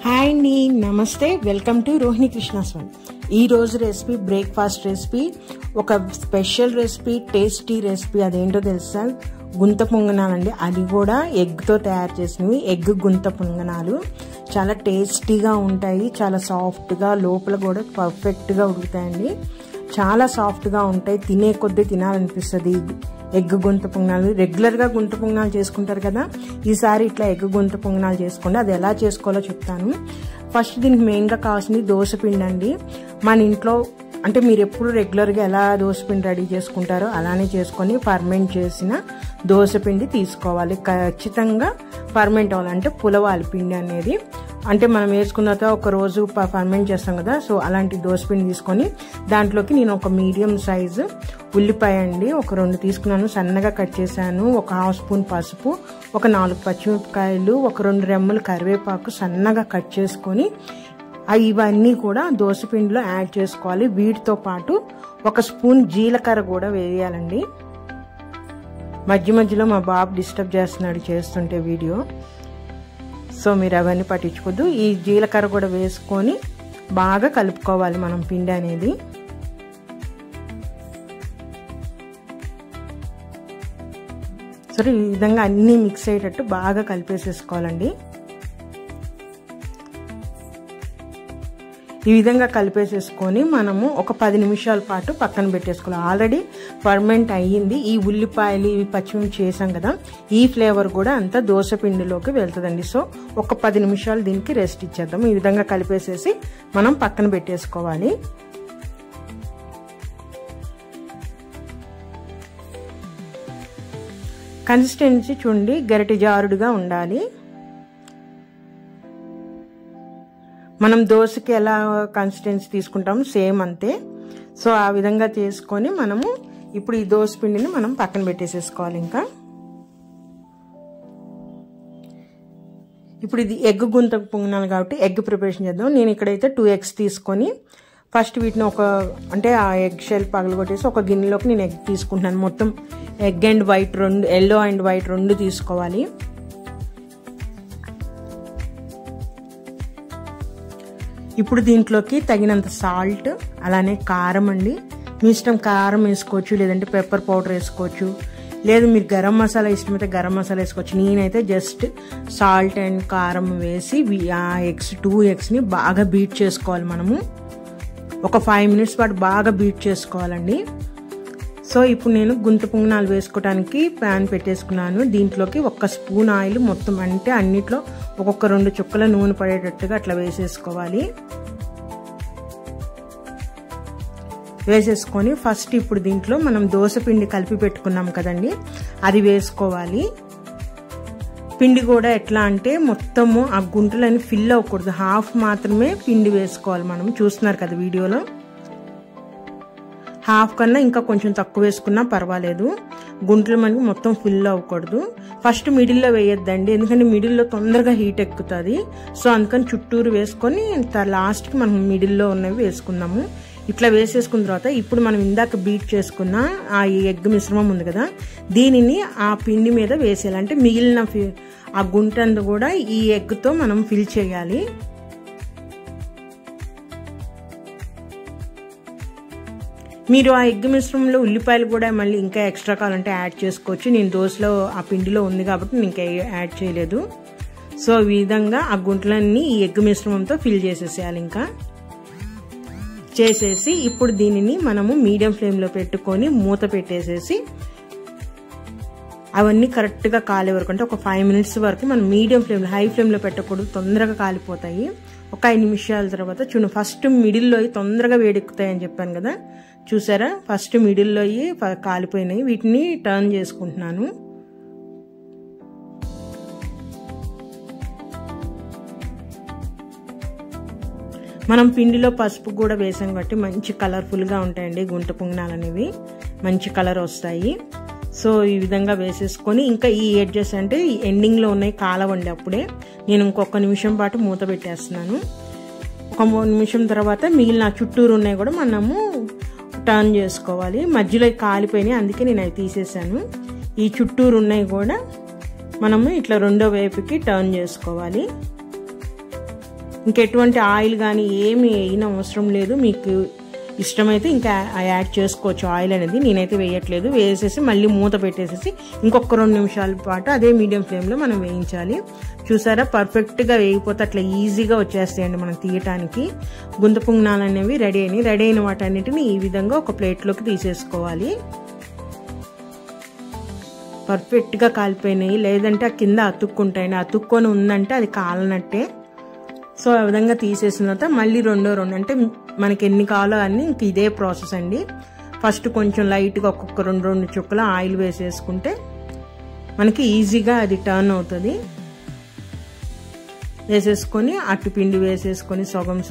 Hi అండి, నమస్తే. Welcome to Rohini Krishnaswamy. ఈరోజు రెసిపీ బ్రేక్ఫాస్ట్ రెసిపీ, ఒక స్పెషల్ రెసిపీ, టేస్టీ రెసిపీ. అదేంటో తెలుసా? గుంత పొంగనాలండి. అది కూడా ఎగ్తో తయారు చేసినవి. ఎగ్ గుంత పొంగనాలు చాలా టేస్టీగా ఉంటాయి, చాలా సాఫ్ట్గా, లోపల కూడా పర్ఫెక్ట్గా ఉడుకుతాయండి. చాలా సాఫ్ట్గా ఉంటాయి, తినే కొద్దీ తినాలనిపిస్తుంది. ఎగ్ గుంత పొంగనాలు రెగ్యులర్గా గుంత పొంగనాలు చేసుకుంటారు కదా, ఈసారి ఇట్లా ఎగ్ గుంత పొంగనాలు చేసుకోండి. అది ఎలా చేసుకోవాలో చెప్తాను. ఫస్ట్ దీనికి మెయిన్గా కావాల్సింది దోసపిండి అండి. మన ఇంట్లో అంటే మీరు ఎప్పుడు రెగ్యులర్గా ఎలా దోసపిండి రెడీ చేసుకుంటారో అలానే చేసుకొని ఫర్మెంట్ చేసిన దోసపిండి తీసుకోవాలి. ఖచ్చితంగా ఫర్మెంట్ అవ్వాలంటే పులవాలి పిండి అనేది. అంటే మనం వేసుకున్న తర్వాత ఒక రోజు ఫర్మెంట్ చేస్తాం కదా, సో అలాంటి దోసపిండి తీసుకొని దాంట్లోకి నేను ఒక మీడియం సైజు ఉల్లిపాయ అండి ఒక 2 తీసుకున్నాను, సన్నగా కట్ చేశాను. ఒక హాఫ్ స్పూన్ పసుపు, ఒక 4 పచ్చిమిరపకాయలు, ఒక 2 రెమ్మలు కరివేపాకు సన్నగా కట్ చేసుకొని ఇవన్నీ కూడా దోసపిండిలో యాడ్ చేసుకోవాలి. వీటితో పాటు 1 స్పూన్ జీలకర్ర కూడా వేయాలండి. మధ్య మధ్యలో మా బాబు డిస్టర్బ్ చేస్తున్నాడు చేస్తుంటే వీడియో, సో మీరు అవన్నీ పట్టించుకోవద్దు. ఈ జీలకర్ర కూడా వేసుకొని బాగా కలుపుకోవాలి మనం పిండి అనేది. సరే, ఈ విధంగా అన్నీ మిక్స్ అయ్యేటట్టు బాగా కలిపేసేసుకోవాలండి. ఈ విధంగా కలిపేసేసుకొని మనము ఒక 10 నిమిషాల పాటు పక్కన పెట్టేసుకోవాలి. ఆల్రెడీ ఫర్మెంట్ అయ్యింది. ఈ ఉల్లిపాయలు ఇవి పచ్చిమిర్చి చేసాం కదా, ఈ ఫ్లేవర్ కూడా అంతా దోసపిండిలోకి వెళ్తుందండి. సో ఒక 10 నిమిషాలు దీనికి రెస్ట్ ఇచ్చేద్దాం. ఈ విధంగా కలిపేసేసి మనం పక్కన పెట్టేసుకోవాలి. కన్సిస్టెన్సీ చూడండి, గరిటె జారుడుగా ఉండాలి. మనం దోశకి ఎలా కన్సిస్టెన్సీ తీసుకుంటాము సేమ్ అంతే. సో ఆ విధంగా చేసుకొని మనము ఇప్పుడు ఈ దోశ పిండిని మనం పక్కన పెట్టేసేసుకోవాలి. ఇంకా ఇప్పుడు ఇది ఎగ్ గుంత పొంగనాలు కాబట్టి ఎగ్ ప్రిపరేషన్ చేద్దాం. నేను ఇక్కడైతే 2 eggs తీసుకొని ఫస్ట్ వీటిని అంటే ఆ ఎగ్ షెల్ పగలగొట్టేసి ఒక గిన్నెలోకి నేను ఎగ్ తీసుకుంటున్నాను. మొత్తం ఎగ్ అండ్ వైట్ రెండు, ఎల్లో అండ్ వైట్ రెండు తీసుకోవాలి. ఇప్పుడు దీంట్లోకి తగినంత సాల్ట్, అలానే కారం అండి. మీ ఇష్టం, కారం వేసుకోవచ్చు, లేదంటే పెప్పర్ పౌడర్ వేసుకోవచ్చు, లేదు మీరు గరం మసాలా ఇష్టమైతే గరం మసాలా వేసుకోవచ్చు. నేనైతే జస్ట్ సాల్ట్ అండ్ కారం వేసి ఆ 2 eggsని బాగా బీట్ చేసుకోవాలి. మనము ఒక 5 minutes పాటు బాగా బీట్ చేసుకోవాలండి. సో ఇప్పుడు నేను గుంత పొంగనాలు వేసుకోవడానికి ప్యాన్ పెట్టేసుకున్నాను. దీంట్లోకి 1 స్పూన్ ఆయిల్ మొత్తం, అంటే అన్నిట్లో ఒక్కొక్క 2 చుక్కల నూనె పడేటట్టుగా అట్లా వేసేసుకోవాలి. వేసేసుకొని ఫస్ట్ ఇప్పుడు దీంట్లో మనం దోసపిండి కలిపి పెట్టుకున్నాం కదండి, అది వేసుకోవాలి. పిండి కూడా ఎట్లా అంటే మొత్తము ఆ గుంటలని ఫిల్ అవ్వకూడదు, హాఫ్ మాత్రమే పిండి వేసుకోవాలి. మనం చూస్తున్నారు కదా వీడియోలో, హాఫ్ కన్నా ఇంకా కొంచెం తక్కువ వేసుకున్నా పర్వాలేదు. గుంటలు మనకి మొత్తం ఫిల్ అవ్వకూడదు. ఫస్ట్ మిడిల్లో వేయొద్దండి, ఎందుకంటే మిడిల్లో తొందరగా హీట్ ఎక్కుతుంది. సో అందుకని చుట్టూరు వేసుకొని లాస్ట్కి మనం మిడిల్లో ఉన్నవి వేసుకుందాము. ఇట్లా వేసేసుకున్న తర్వాత ఇప్పుడు మనం ఇందాక బీట్ చేసుకున్న ఆ ఎగ్ మిశ్రమం ఉంది కదా, దీనిని ఆ పిండి మీద వేసేయాలి. అంటే మిగిలిన ఆ గుంట అంతా కూడా ఈ ఎగ్తో మనం ఫిల్ చేయాలి. మీరు ఆ ఎగ్ మిశ్రమంలో ఉల్లిపాయలు కూడా మళ్ళీ ఇంకా ఎక్స్ట్రా కావాలంటే యాడ్ చేసుకోవచ్చు. నేను దోశలో ఆ పిండిలో ఉంది కాబట్టి నేను ఇంకా యాడ్ చేయలేదు. సో ఈ విధంగా ఆ గుంటలన్నీ ఈ ఎగ్ మిశ్రమంతో ఫిల్ చేసేసేయాలి. ఇంకా చేసేసి ఇప్పుడు దీనిని మనము మీడియం ఫ్లేమ్లో పెట్టుకొని మూత పెట్టేసేసి అవన్నీ కరెక్ట్గా కాలే వరకు, అంటే ఒక 5 minutes వరకు మనం మీడియం ఫ్లేమ్లో, హై ఫ్లేమ్లో పెట్టకూడదు, తొందరగా కాలిపోతాయి. ఒక 5 నిమిషాల తర్వాత చూడండి, ఫస్ట్ మిడిల్లో తొందరగా వేడెక్కుతాయి అని చెప్పాను కదా, చూసారా? ఫస్ట్ మిడిల్లో కాలిపోయినాయి. వీటిని టర్న్ చేసుకుంటున్నాను. మనం పిండిలో పసుపు కూడా వేసాం కాబట్టి మంచి కలర్ఫుల్గా ఉంటాయండి గుంట పొంగనాలు అనేవి, మంచి కలర్ వస్తాయి. సో ఈ విధంగా వేసేసుకొని ఇంకా ఈ ఎడ్జెస్ అంటే ఈ ఎండింగ్లో ఉన్నాయి కాలవండి. అప్పుడే నేను ఇంకొక నిమిషం పాటు మూత పెట్టేస్తున్నాను. ఒక 3 నిమిషం తర్వాత మిగిలిన చుట్టూరు ఉన్నాయి కూడా మనము టర్న్ చేసుకోవాలి. మధ్యలో కాలిపోయినాయి, అందుకే నేను అవి తీసేసాను. ఈ చుట్టూరు ఉన్నాయి కూడా మనము ఇట్లా రెండో వైపుకి టర్న్ చేసుకోవాలి. ఇంకెటువంటి ఆయిల్ కానీ ఏమి వేయన అవసరం లేదు. మీకు ఇష్టమైతే ఇంకా యాడ్ చేసుకోవచ్చు ఆయిల్ అనేది. నేనైతే వేయట్లేదు. వేసేసి మళ్ళీ మూత పెట్టేసేసి ఇంకొక 2 నిమిషాల పాటు అదే మీడియం ఫ్లేమ్లో మనం వేయించాలి. చూసారా, పర్ఫెక్ట్గా వేయిపోతే అట్లా ఈజీగా వచ్చేస్తాయండి మనం తీయటానికి. గుంత పొంగనాలు అనేవి రెడీ అయిన వాటన్నిటిని ఈ విధంగా ఒక ప్లేట్లోకి తీసేసుకోవాలి. పర్ఫెక్ట్గా కాలిపోయినాయి, లేదంటే ఆ కింద అతుక్కుంటాయండి. అతుక్కొని ఉందంటే అది కాలనట్టే. సో ఆ విధంగా తీసేసిన తర్వాత మళ్ళీ రెండో అంటే మనకి ఎన్ని కావాలో అన్ని ఇంక ఇదే ప్రాసెస్ అండి. ఫస్ట్ కొంచెం లైట్గా ఒక్కొక్క 2 చుక్కల ఆయిల్ వేసేసుకుంటే మనకి ఈజీగా అది టర్న్ అవుతుంది. వేసేసుకొని అట్టు పిండి వేసేసుకొని సగం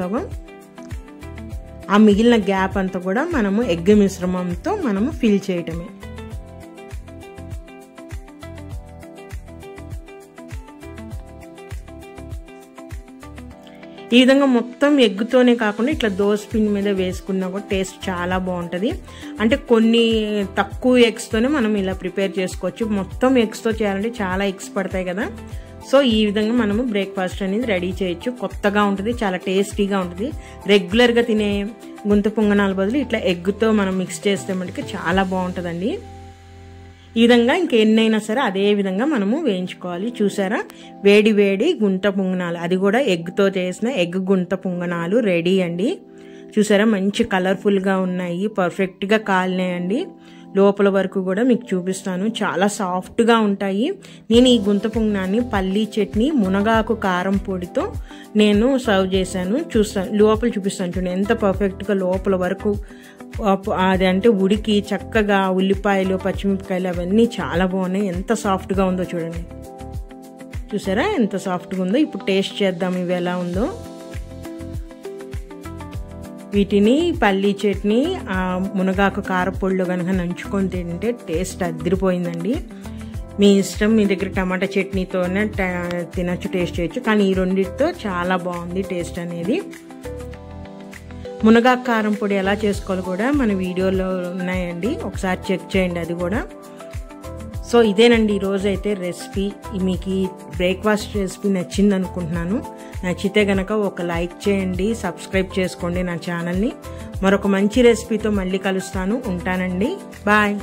ఆ మిగిలిన గ్యాప్ అంతా కూడా మనము ఎగ్ మిశ్రమంతో మనము ఫిల్ చేయటమే. ఈ విధంగా మొత్తం ఎగ్తోనే కాకుండా ఇట్లా దోస పిండి మీద వేసుకున్నా కూడా టేస్ట్ చాలా బాగుంటుంది. అంటే కొన్ని తక్కువ ఎగ్స్తోనే మనం ఇలా ప్రిపేర్ చేసుకోవచ్చు. మొత్తం ఎగ్స్తో చేయాలంటే చాలా ఎగ్స్ పడతాయి కదా. సో ఈ విధంగా మనము బ్రేక్ఫాస్ట్ అనేది రెడీ చేయొచ్చు. కొత్తగా ఉంటుంది, చాలా టేస్టీగా ఉంటుంది. రెగ్యులర్గా తినే గుంత పొంగనాల బదులు ఇట్లా ఎగ్తో మనం మిక్స్ చేస్తే మనకి చాలా బాగుంటుందండి. ఈ విధంగా ఇంకెన్నైనా సరే అదే విధంగా మనము వేయించుకోవాలి. చూసారా, వేడి గుంత పొంగనాలు, అది కూడా ఎగ్తో చేసిన ఎగ్ గుంత పొంగనాలు రెడీ అండి. చూసారా, మంచి కలర్ఫుల్గా ఉన్నాయి, పర్ఫెక్ట్గా కాలినాయండి. లోపల వరకు కూడా మీకు చూపిస్తాను, చాలా సాఫ్ట్గా ఉంటాయి. నేను ఈ గుంత పొంగనాన్ని పల్లీ చట్నీ, మునగాకు కారం పొడితో నేను సర్వ్ చేశాను. లోపల చూపిస్తాను చూడండి, ఎంత పర్ఫెక్ట్గా లోపల వరకు అది అంటే ఉడికి చక్కగా ఉల్లిపాయలు పచ్చిమిరపకాయలు అవన్నీ చాలా బాగున్నాయి. ఎంత సాఫ్ట్గా ఉందో చూడండి. చూసారా ఎంత సాఫ్ట్గా ఉందో. ఇప్పుడు టేస్ట్ చేద్దాం ఇవి ఎలా ఉందో. వీటిని పల్లీ చట్నీ మునగాకు కారపొడిలో కనుక నంచుకొని తింటే టేస్ట్ అదిరిపోయిందండి. మీ ఇష్టం, మీ దగ్గర టమాటా చట్నీతోనే తినచ్చు, టేస్ట్ చేయొచ్చు. కానీ ఈ రెండింటితో చాలా బాగుంది టేస్ట్ అనేది. మునగాకు కారం పొడి ఎలా చేసుకోవాలో కూడా మన వీడియోలో ఉన్నాయండి, ఒకసారి చెక్ చేయండి అది కూడా. సో ఇదేనండి ఈరోజు అయితే రెసిపీ. మీకు ఈ బ్రేక్ఫాస్ట్ రెసిపీ నచ్చింది అనుకుంటున్నాను. నచ్చితే కనుక ఒక లైక్ చేయండి, సబ్స్క్రైబ్ చేసుకోండి నా ఛానల్ని. మరొక మంచి రెసిపీతో మళ్ళీ కలుస్తాను. ఉంటానండి, బాయ్.